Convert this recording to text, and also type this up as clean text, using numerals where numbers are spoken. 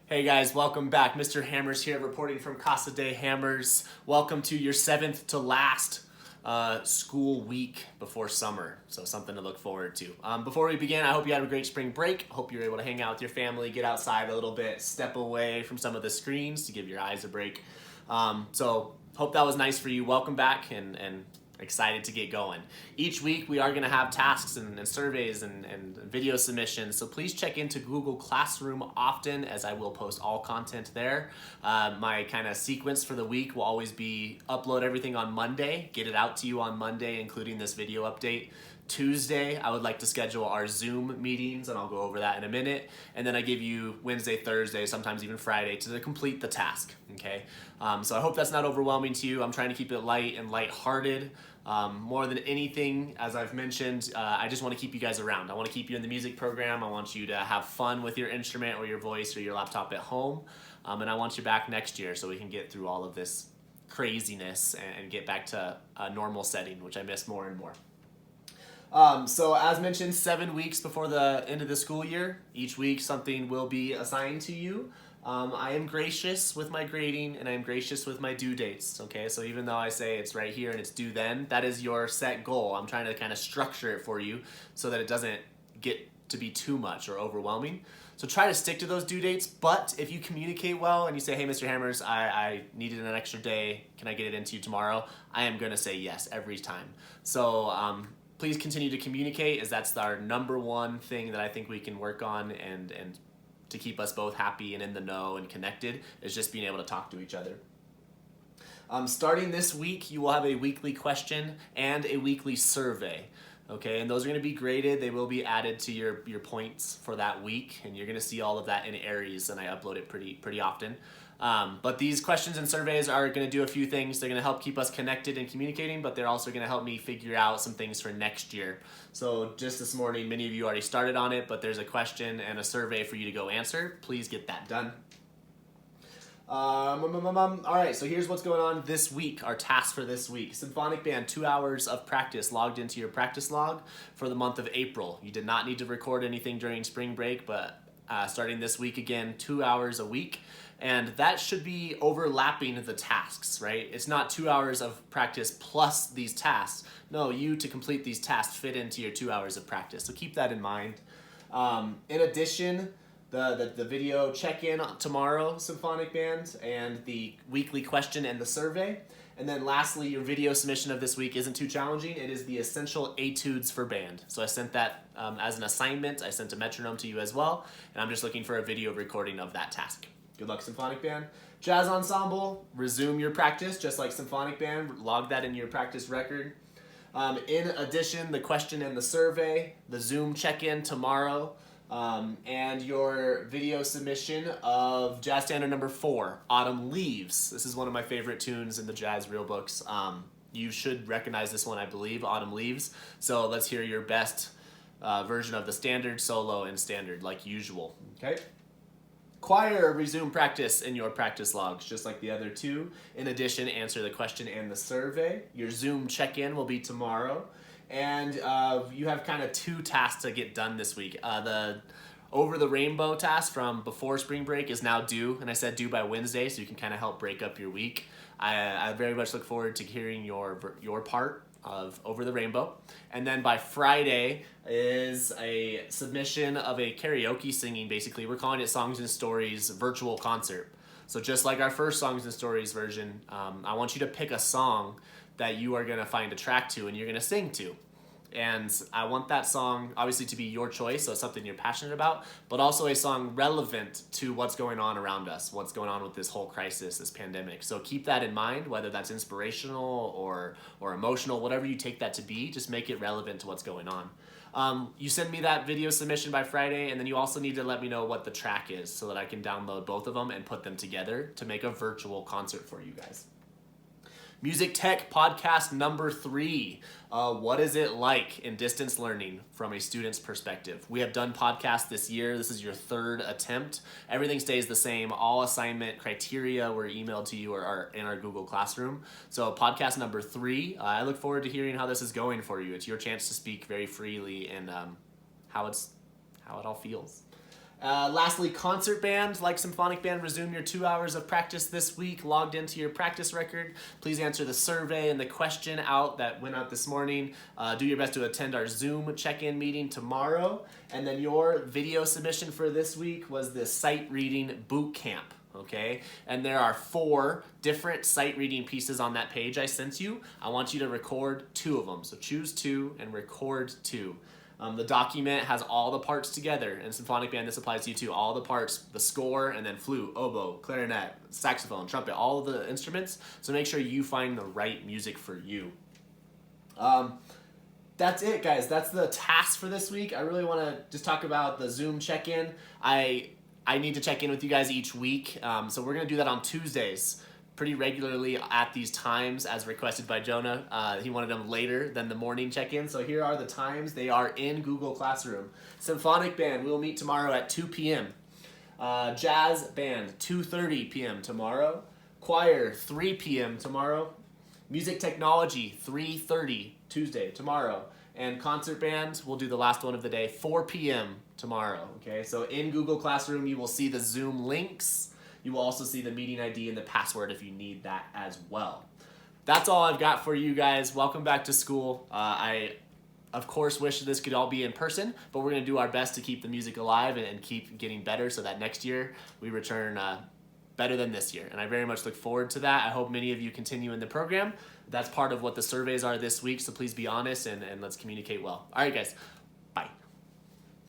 Hey guys, welcome back. Mr. Hammers here, reporting from Casa de Hammers. Welcome to your seventh to last school week before summer, so something to look forward to. Before we begin, I hope you had a great spring break. Hope you're able to hang out with your family, get outside a little bit, step away from some of the screens to give your eyes a break. So hope that was nice for you. Welcome back and excited to get going. Each week we are going to have tasks and surveys and video submissions, so please check into Google Classroom often, as I will post all content there. My kind of sequence for the week will always be upload everything on Monday, get it out to you on Monday, including this video update. Tuesday, I would like to schedule our Zoom meetings, and I'll go over that in a minute. And then I give you Wednesday, Thursday, sometimes even Friday to complete the task, okay? So I hope that's not overwhelming to you. I'm trying to keep it light and lighthearted. More than anything, as I've mentioned, I just want to keep you guys around. I want to keep you in the music program. I want you to have fun with your instrument or your voice or your laptop at home. And I want you back next year so we can get through all of this craziness and get back to a normal setting, which I miss more and more. So as mentioned, 7 weeks before the end of the school year, each week something will be assigned to you. I am gracious with my grading and I am gracious with my due dates, okay? So even though I say it's right here and it's due then, that is your set goal. I'm trying to kind of structure it for you so that it doesn't get to be too much or overwhelming. So try to stick to those due dates, but if you communicate well and you say, hey, Mr. Hammers, I needed an extra day, can I get it into you tomorrow? I am gonna say yes every time. So please continue to communicate, as that's our number one thing that I think we can work on and to keep us both happy and in the know and connected, is just being able to talk to each other. Starting this week, you will have a weekly question and a weekly survey. Okay, and those are going to be graded. They will be added to your points for that week, and you're going to see all of that in Aries, and I upload it pretty often. But these questions and surveys are going to do a few things. They're going to help keep us connected and communicating, but they're also going to help me figure out some things for next year. So just this morning, many of you already started on it, but there's a question and a survey for you to go answer. Please get that done. All right, so here's what's going on this week, our task for this week. Symphonic band, 2 hours of practice logged into your practice log for the month of April. You did not need to record anything during spring break, but starting this week again, 2 hours a week. And that should be overlapping the tasks, right? It's not 2 hours of practice plus these tasks. No, you to complete these tasks fit into your 2 hours of practice. So keep that in mind. In addition, the video check-in tomorrow, Symphonic Band, and the weekly question and the survey. And then lastly, your video submission of this week isn't too challenging. It is the essential etudes for band. So I sent that as an assignment. I sent a metronome to you as well, and I'm just looking for a video recording of that task. Good luck, Symphonic Band. Jazz Ensemble, resume your practice just like Symphonic Band. Log that in your practice record. In addition, the question and the survey, the Zoom check-in tomorrow, and your video submission of Jazz Standard number 4, Autumn Leaves. This is one of my favorite tunes in the Jazz Real Books. You should recognize this one, I believe, Autumn Leaves. So let's hear your best version of the standard, solo, and standard like usual, okay? Choir, resume practice in your practice logs, just like the other two. In addition, answer the question and the survey. Your Zoom check-in will be tomorrow. And you have kind of 2 tasks to get done this week. The Over the Rainbow task from before spring break is now due, and I said due by Wednesday, so you can kind of help break up your week. I very much look forward to hearing your part of Over the Rainbow. And then by Friday is a submission of a karaoke singing, basically. We're calling it Songs and Stories virtual concert. So just like our first Songs and Stories version, I want you to pick a song that you are going to find a track to and you're going to sing to. And I want that song obviously to be your choice, so it's something you're passionate about, but also a song relevant to what's going on around us, what's going on with this whole crisis, this pandemic. So keep that in mind, whether that's inspirational or emotional, whatever you take that to be, just make it relevant to what's going on. You send me that video submission by Friday, and then you also need to let me know what the track is so that I can download both of them and put them together to make a virtual concert for you guys. Music Tech Podcast number 3. What is it like in distance learning from a student's perspective? We have done podcasts this year. This is your 3rd attempt. Everything stays the same. All assignment criteria were emailed to you or are in our Google Classroom. So podcast number 3. I look forward to hearing how this is going for you. It's your chance to speak very freely and how it all feels. Lastly, concert band, like symphonic band, resume your 2 hours of practice this week, logged into your practice record. Please answer the survey and the question that went out this morning. Do your best to attend our Zoom check-in meeting tomorrow. And then your video submission for this week was the sight reading boot camp. Okay, and there are 4 different sight reading pieces on that page I sent you. I want you to record 2 of them. So choose 2 and record 2. The document has all the parts together. In symphonic band, this applies to you too. All the parts, the score, and then flute, oboe, clarinet, saxophone, trumpet, all of the instruments. So make sure you find the right music for you. That's it, guys. That's the task for this week. I really want to just talk about the Zoom check-in. I need to check in with you guys each week, so we're going to do that on Tuesdays pretty regularly at these times as requested by Jonah. He wanted them later than the morning check-in, so here are the times. They are in Google Classroom. Symphonic Band, we'll meet tomorrow at 2 p.m. Jazz Band, 2:30 p.m. tomorrow. Choir, 3 p.m. tomorrow. Music Technology, 3:30 Tuesday, tomorrow. And concert band, we'll do the last one of the day, 4 p.m. tomorrow, okay? So in Google Classroom, you will see the Zoom links. You will also see the meeting ID and the password if you need that as well. That's all I've got for you guys. Welcome back to school. I, of course, wish this could all be in person, but we're going to do our best to keep the music alive and keep getting better so that next year we return better than this year. And I very much look forward to that. I hope many of you continue in the program. That's part of what the surveys are this week, so please be honest and let's communicate well. All right, guys. Bye.